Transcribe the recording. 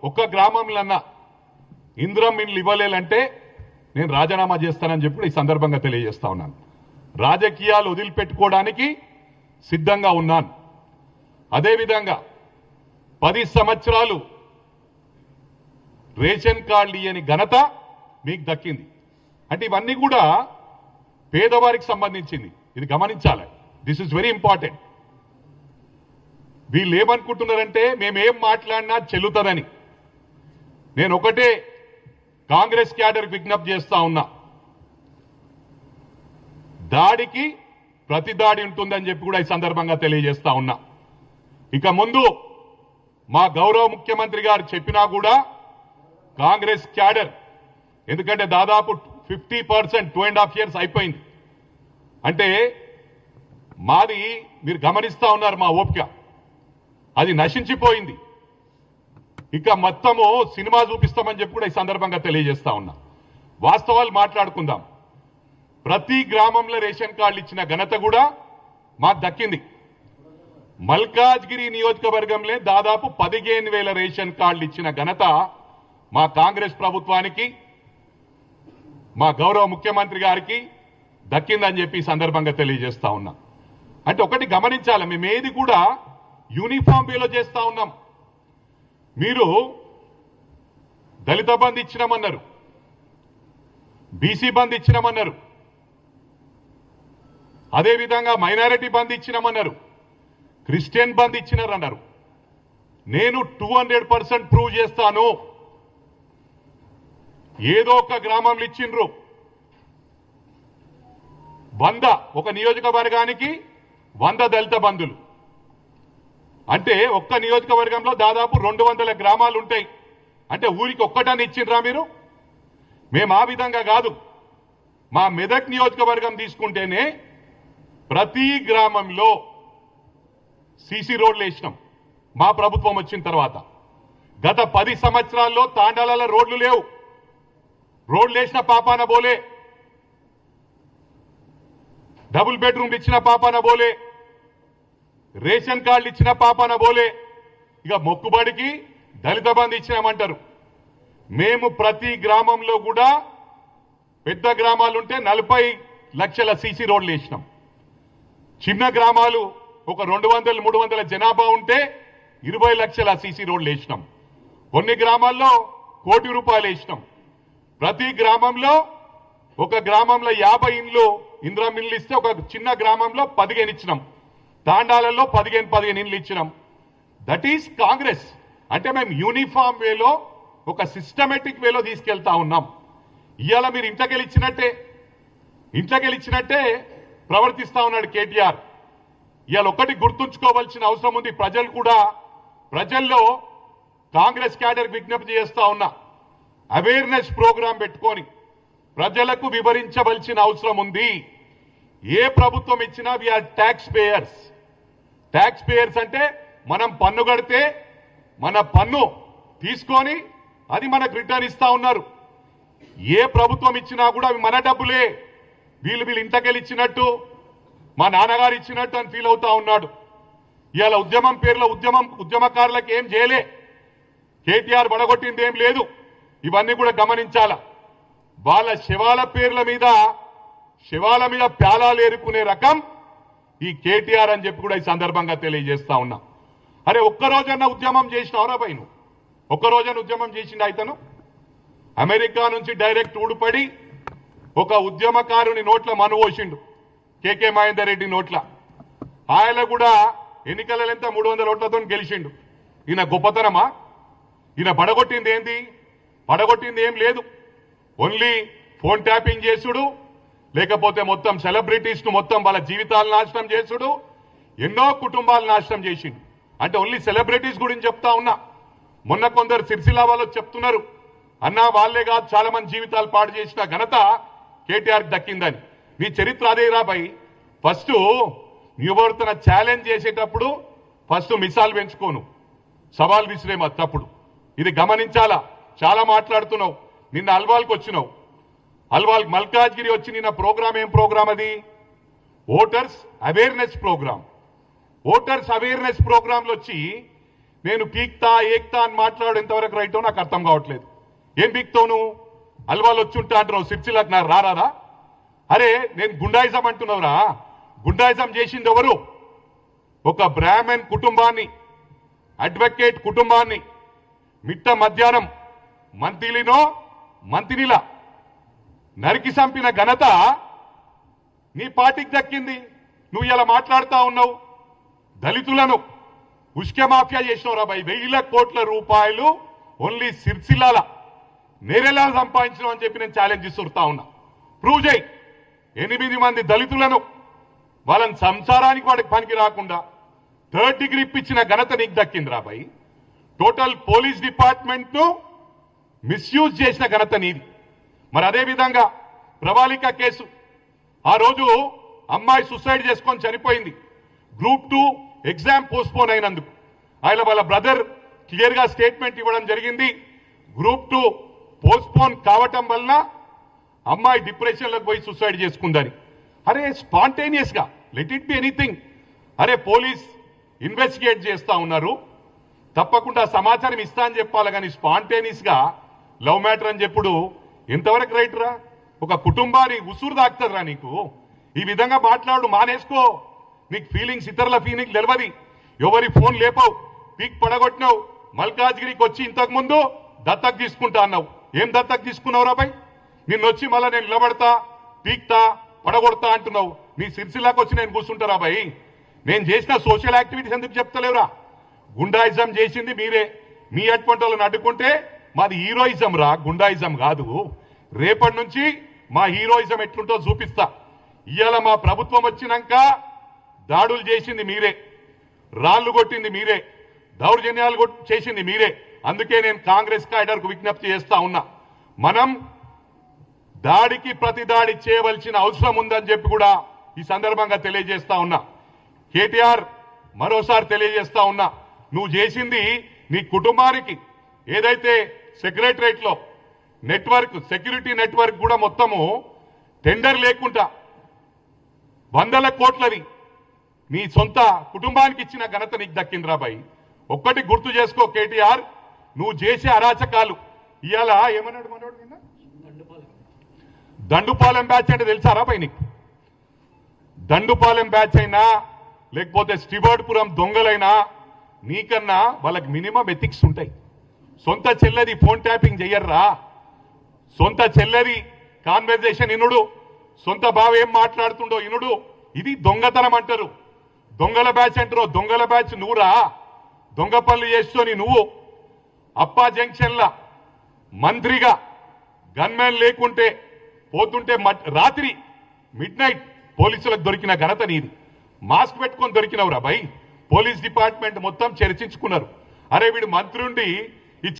ఒక గ్రామంలో ఇంద్రం మిల్లు ఇవ్వలేలంటే నేను రాజీనామా చేస్తానని చెప్పి ఈ సందర్భంగా తెలియజేస్తా ఉన్నాను. రాజకీయాలు వదిలిపెట్టుకోవడానికి సిద్ధంగా ఉన్నాను. అదేవిధంగా 10 సంవత్సరాలు రేషన్ కార్డు ఇయ్యని ఘనత మీకు దక్కింది. అంటే ఇవన్నీ కూడా పేదవారికి సంబంధించింది. ఇది గమనించాలి. This is very important. వీళ్ళు ఏమనుకుంటున్నారంటే మేమేం మాట్లాడినా చెల్లుతుందని. నేను ఒకటే కాంగ్రెస్ క్యాడర్ విజ్ఞప్తి చేస్తా ఉన్నా, దాడికి ప్రతి దాడి ఉంటుందని చెప్పి కూడా ఈ సందర్భంగా తెలియజేస్తా ఉన్నా. ఇక ముందు మా గౌరవ ముఖ్యమంత్రి గారు చెప్పినా కూడా కాంగ్రెస్ క్యాడర్, ఎందుకంటే దాదాపు 50% 2.5 years అయిపోయింది. అంటే మాది మీరు గమనిస్తా ఉన్నారు, మా ఓపిక అది నశించిపోయింది. ఇక మొత్తము సినిమా చూపిస్తామని చెప్పి కూడా ఈ సందర్భంగా తెలియజేస్తా ఉన్నా. వాస్తవాలు మాట్లాడుకుందాం. ప్రతి గ్రామంలో రేషన్ కార్డులు ఇచ్చిన ఘనత కూడా మాకు దక్కింది. మల్కాజ్గిరి నియోజకవర్గంలో దాదాపు 15,000 రేషన్ కార్డులు ఇచ్చిన ఘనత మా కాంగ్రెస్ ప్రభుత్వానికి, మా గౌరవ ముఖ్యమంత్రి గారికి దక్కిందని చెప్పి ఈ సందర్భంగా తెలియజేస్తా ఉన్నా. అంటే ఒకటి గమనించాలి, మేమేది కూడా యూనిఫామ్ వేలో చేస్తా ఉన్నాం. మీరు దళిత బంధు ఇచ్చినామన్నారు, బీసీ బంధు ఇచ్చినామన్నారు, అదేవిధంగా మైనారిటీ బంధు ఇచ్చినామన్నారు, క్రిస్టియన్ బంధు ఇచ్చినారన్నారు. నేను 200% ప్రూవ్ చేస్తాను. ఏదో ఒక గ్రామంలో ఇచ్చిండ్రు 100, ఒక నియోజకవర్గానికి 100 దళిత బంధులు. అంటే ఒక్క నియోజకవర్గంలో దాదాపు 200 గ్రామాలు ఉంటాయి. అంటే ఊరికి ఒక్కటాన్ని ఇచ్చిండ్రా మీరు? మేము ఆ విధంగా కాదు. మా మెదక్ నియోజకవర్గం తీసుకుంటేనే ప్రతి గ్రామంలో సీసీ రోడ్లు వేసినాం మా ప్రభుత్వం వచ్చిన తర్వాత. గత 10 సంవత్సరాల్లో తాండాలలో రోడ్లు లేవు. రోడ్లు వేసిన పాపాన బోలే, డబుల్ బెడ్రూమ్ ఇచ్చిన పాపాన బోలే, రేషన్ కార్డులు ఇచ్చిన పాపాన బోలే. ఇక మొక్కుబడికి దళిత బంధు ఇచ్చినామంటారు. మేము ప్రతి గ్రామంలో కూడా పెద్ద గ్రామాలుంటే 40 లక్షల సీసీ రోడ్లు వేసినాం. చిన్న గ్రామాలు ఒక 200-300 జనాభా ఉంటే 20 లక్షల సీసీ రోడ్లు వేసినాం. కొన్ని గ్రామాల్లో ₹1 కోటి వేసినాం. ప్రతి గ్రామంలో, ఒక గ్రామంలో 50 ఇండ్లు ఇందిరా మిల్లు ఇస్తే ఒక చిన్న గ్రామంలో 15 ఇచ్చినాం. తాండాలలో 15 ఇండ్లు ఇచ్చినాం. That is Congress. అంటే మేము యూనిఫామ్ వేలో, ఒక సిస్టమేటిక్ వేలో తీసుకెళ్తా ఉన్నాం. ఇవాళ మీరు ఇంట్లోకెళ్ళిచ్చినట్టే ప్రవర్తిస్తా ఉన్నాడు కేటీఆర్. ఇవాళ ఒకటి గుర్తుంచుకోవాల్సిన అవసరం ఉంది. ప్రజలు కూడా, ప్రజల్లో కాంగ్రెస్ క్యాడర్ విజ్ఞప్తి చేస్తా ఉన్నా, అవేర్నెస్ ప్రోగ్రాం పెట్టుకొని ప్రజలకు వివరించవలసిన అవసరం ఉంది. ఏ ప్రభుత్వం ఇచ్చినా we are tax payers. Tax payers అంటే మనం పన్ను కడితే మన పన్ను తీసుకొని అది మనకు రిటర్న్ ఇస్తా ఉన్నారు. ఏ ప్రభుత్వం ఇచ్చినా కూడా అవి మన డబ్బులే. వీళ్ళు ఇంతకెళ్ళి ఇచ్చినట్టు, మా నాన్నగారు ఇచ్చినట్టు అని ఫీల్ అవుతా ఉన్నాడు. ఇవాళ ఉద్యమం పేర్లో ఉద్యమకారులకు ఏం చేయలే. కేటీఆర్ బడగొట్టింది ఏం లేదు. ఇవన్నీ కూడా గమనించాల. వాళ్ళ శవాల మీద ప్యాలాలు ఏరుకునే రకం ఈ కేటీఆర్ అని చెప్పి కూడా ఈ సందర్భంగా తెలియజేస్తా ఉన్నా. అరే ఒక్కరోజన్నా ఉద్యమం చేసినవరా పై? నువ్వు ఒక్కరోజన్నా ఉద్యమం చేసిండు అయితను? అమెరికా నుంచి డైరెక్ట్ ఊడిపడి ఒక ఉద్యమకారుని నోట్ల మనువోసిండు, కేకే మహేందర్ రెడ్డి నోట్ల. ఆయన కూడా ఎన్నికలలో ఎంత 300 ఓట్లతో గెలిచిండు. ఈయన గొప్పతనమా? ఈయన పడగొట్టింది ఏంది? పడగొట్టింది ఏం లేదు. ఓన్లీ ఫోన్ ట్యాపింగ్ చేసుడు, లేకపోతే మొత్తం సెలబ్రిటీస్ ను మొత్తం వాళ్ళ జీవితాలు నాశనం చేసుడు, ఎన్నో కుటుంబాలు నాశనం చేసిండు. అంటే ఓన్లీ సెలబ్రిటీస్ గురించి చెప్తా ఉన్నా. మొన్న కొందరు సిరిసిల్ల వాళ్ళు చెప్తున్నారు, అన్నా వాళ్ళే కాదు చాలా మంది జీవితాలు పాడు చేసిన ఘనత కేటీఆర్ దక్కిందని. నీ చరిత్ర అదేరా భయ్. ఫస్ట్ ఎవరితో ఛాలెంజ్ చేసేటప్పుడు ఫస్ట్ మిసాల్ పెంచుకోను, సవాల్ విసిరేమ తప్పుడు. ఇది గమనించాలా. చాలా మాట్లాడుతున్నావు. నిన్న అల్వాల్కి వచ్చినావు. అల్వాల్ మల్కాజ్గిరి వచ్చి నిన్న ప్రోగ్రామ్ ఏం ప్రోగ్రామ్ అది? Voters awareness program. Voters awareness ప్రోగ్రాంలో వచ్చి నేను పీక్తా ఏక్తా అని మాట్లాడు ఎంతవరకు రైటో నాకు అర్థం కావట్లేదు. ఏం పీక్తావు నువ్వు? అల్వాలు వచ్చుంటా అంటున్నావు, సిరిసిల్లకు నాకు రారాదా? అరే నేను గుండాయిజం అంటున్నావురా. గుండాయిజం చేసింది ఎవరు? ఒక బ్రాహ్మణ్ కుటుంబాన్ని, అడ్వకేట్ కుటుంబాన్ని మిట్ట మధ్యాహ్నం మంత్రినిలా నరికి చంపిన ఘనత నీ పార్టీకి దక్కింది. నువ్వు ఇలా మాట్లాడుతా ఉన్నావు. దళితులను ఉష్క మాఫియా చేసినవరా భయ్. 1000 కోట్ల రూపాయలు ఓన్లీ సిరిసిల్లాల నేరేలా సంపాదించడం అని చెప్పి నేను ఛాలెంజ్ ఇస్తుతా ఉన్నా. ప్రూవ్ చేయి. 8 మంది దళితులను వాళ్ళని సంసారానికి వాడికి పనికి రాకుండా 3rd డిగ్రీ ఇప్పించిన ఘనత నీకు దక్కిందిరా భయ్. టోటల్ పోలీస్ డిపార్ట్మెంట్ ను మిస్యూజ్ చేసిన ఘనత నీది. మరి అదే విధంగా ప్రవాళిక కేసు, ఆ రోజు అమ్మాయి సూసైడ్ చేసుకొని చనిపోయింది. గ్రూప్ 2 ఎగ్జామ్ పోస్ట్పోన్ అయినందుకు ఆయన వాళ్ళ బ్రదర్ క్లియర్ గా స్టేట్మెంట్ ఇవ్వడం జరిగింది. గ్రూప్ 2 పోస్ట్పోన్ కావటం వలన అమ్మాయి డిప్రెషన్ లోకి పోయి సూసైడ్ చేసుకుందని. అరే స్పాంటేనియస్ గా లెట్ ఇట్ బి ఎనీథింగ్. అరే పోలీస్ ఇన్వెస్టిగేట్ చేస్తా ఉన్నారు, తప్పకుండా సమాచారం ఇస్తా అని చెప్పాలి. కానీ స్పాంటేనియస్ గా లవ్ మ్యాటర్ అని చెప్పుడు ఎంతవరకు రైట్ రా? ఒక కుటుంబాన్ని ఉసురు దాక్తారా నీకు? ఈ విధంగా మాట్లాడు, మానేసుకో. నీకు ఫీలింగ్స్, ఇతరుల ఫీలింగ్ తెలియదు. ఎవరి ఫోన్ లేపావు, పీక్ పడగొట్టినావు. మల్కాజ్గిరికి వచ్చి ఇంతకు ముందు దత్తకు తీసుకుంటా అన్నావు. ఏం దత్తకు తీసుకున్నావు రాబాయ్? నిన్నొచ్చి మళ్ళీ నేను నిలబడతా, పీక్తా, పడగొడతా అంటున్నావు. నీ సిరిసిల్లాకు వచ్చి నేను కూర్చుంటారా బాయ్? నేను చేసిన సోషల్ యాక్టివిటీస్ ఎందుకు చెప్తలేవురా? గుండాయిజం చేసింది మీరే. మీ అటువంటి వాళ్ళని అడ్డుకుంటే మాది హీరోయిజం రా, గుండాయిజం కాదు. రేపటి నుంచి మా హీరోయిజం ఎట్లుంటో చూపిస్తా. ఇవాళ మా ప్రభుత్వం వచ్చినాక దాడులు చేసింది మీరే, రాళ్లు కొట్టింది మీరే, దౌర్జన్యాలు చేసింది మీరే. అందుకే నేను కాంగ్రెస్ క్యాడర్కు విజ్ఞప్తి చేస్తా ఉన్నా, మనం దాడికి ప్రతి దాడి చేయవలసిన అవసరం ఉందని చెప్పి కూడా ఈ సందర్భంగా తెలియజేస్తా ఉన్నా. కేటీఆర్ మరోసారి తెలియజేస్తా ఉన్నా, నువ్వు చేసింది నీ కుటుంబానికి ఏదైతే సెక్రటరేట్ లో నెట్వర్క్, సెక్యూరిటీ నెట్వర్క్ కూడా మొత్తము టెండర్ లేకుండా 100 కోట్లది నీ సొంత కుటుంబానికి ఇచ్చిన ఘనత నీకు దక్కిందిరా బాయ్. ఒక్కటి గుర్తు చేసుకో కేటీఆర్, నువ్వు చేసే అరాచకాలు. ఇవాళ ఏమన్నాడు మనోడు నిన్న? దండుపాలెం బ్యాచ్ అంటే తెలుసారా బాయ్ నీకు? దండుపాలెం బ్యాచ్ అయినా లేకపోతే స్టివర్డ్పురం దొంగలైనా నీకన్నా వాళ్ళకి మినిమం ఎథిక్స్ ఉంటాయి. సొంత చెల్లెది ఫోన్ ట్యాపింగ్ చెయ్యర్రా, సొంత చెల్లెది కాన్వర్జేషన్ ఇనుడు, సొంత బావ ఏం మాట్లాడుతుండో ఇనుడు. ఇది దొంగతనం అంటారు. దొంగల బ్యాచ్ అంటారు. దొంగల బ్యాచ్ నువ్వురా. దొంగ పనులు చేస్తూని నువ్వు అప్పా జంక్షన్ల మంత్రిగా గన్మెన్ లేకుంటే పోతుంటే రాత్రి మిడ్-నైట్ పోలీసులకు దొరికిన ఘనత నీది. మాస్క్ పెట్టుకొని దొరికినవురా భయ్. పోలీస్ డిపార్ట్మెంట్ మొత్తం చర్చించుకున్నారు. అరే వీడు మంత్రి ఉండి